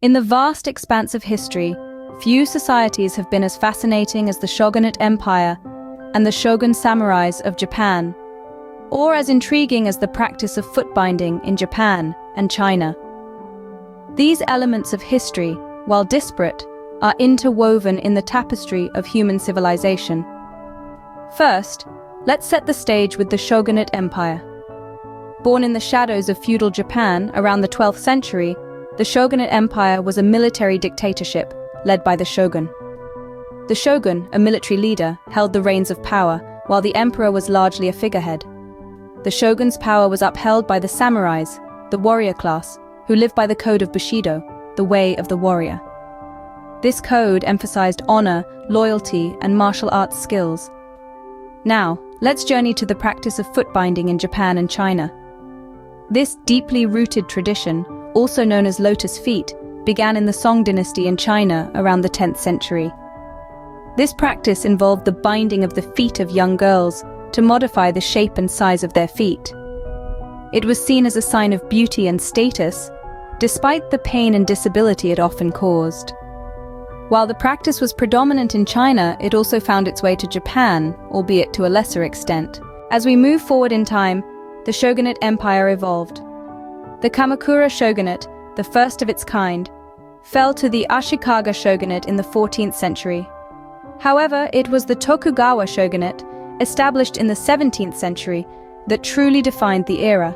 In the vast expanse of history, few societies have been as fascinating as the Shogunate Empire and the Shogun samurais of Japan, or as intriguing as the practice of foot-binding in Japan and China. These elements of history, while disparate, are interwoven in the tapestry of human civilization. First, let's set the stage with the Shogunate Empire. Born in the shadows of feudal Japan around the 12th century, the Shogunate Empire was a military dictatorship led by the shogun. The shogun, a military leader, held the reins of power, while the emperor was largely a figurehead. The shogun's power was upheld by the samurais, the warrior class, who lived by the code of Bushido, the way of the warrior. This code emphasized honor, loyalty, and martial arts skills. Now, let's journey to the practice of foot-binding in Japan and China. This deeply rooted tradition, also known as lotus feet, began in the Song dynasty in China around the 10th century. This practice involved the binding of the feet of young girls to modify the shape and size of their feet. It was seen as a sign of beauty and status, despite the pain and disability it often caused. While the practice was predominant in China, it also found its way to Japan, albeit to a lesser extent. As we move forward in time, the Shogunate Empire evolved. The Kamakura Shogunate, the first of its kind, fell to the Ashikaga Shogunate in the 14th century. However, it was the Tokugawa Shogunate, established in the 17th century, that truly defined the era.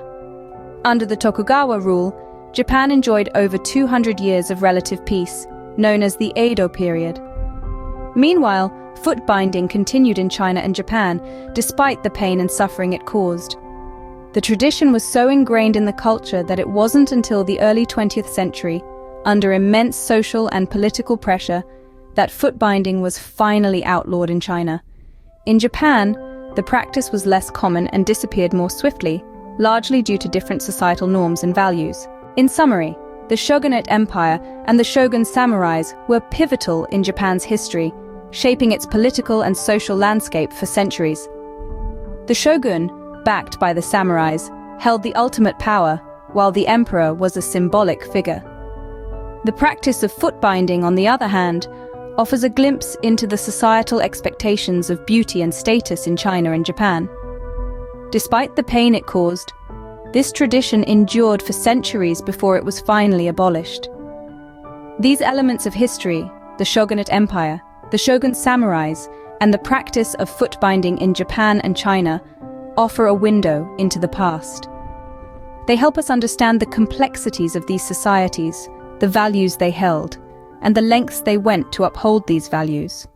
Under the Tokugawa rule, Japan enjoyed over 200 years of relative peace, known as the Edo period. Meanwhile, foot-binding continued in China and Japan, despite the pain and suffering it caused. The tradition was so ingrained in the culture that it wasn't until the early 20th century, under immense social and political pressure, that foot-binding was finally outlawed in China. In Japan, the practice was less common and disappeared more swiftly, largely due to different societal norms and values. In summary, the Shogunate Empire and the Shogun samurais were pivotal in Japan's history, shaping its political and social landscape for centuries. The shogun, backed by the samurais, held the ultimate power, while the emperor was a symbolic figure. The practice of foot-binding, on the other hand, offers a glimpse into the societal expectations of beauty and status in China and Japan. Despite the pain it caused, this tradition endured for centuries before it was finally abolished. These elements of history, the Shogunate Empire, the Shogun samurais, and the practice of foot-binding in Japan and China, offer a window into the past. They help us understand the complexities of these societies, the values they held, and the lengths they went to uphold these values.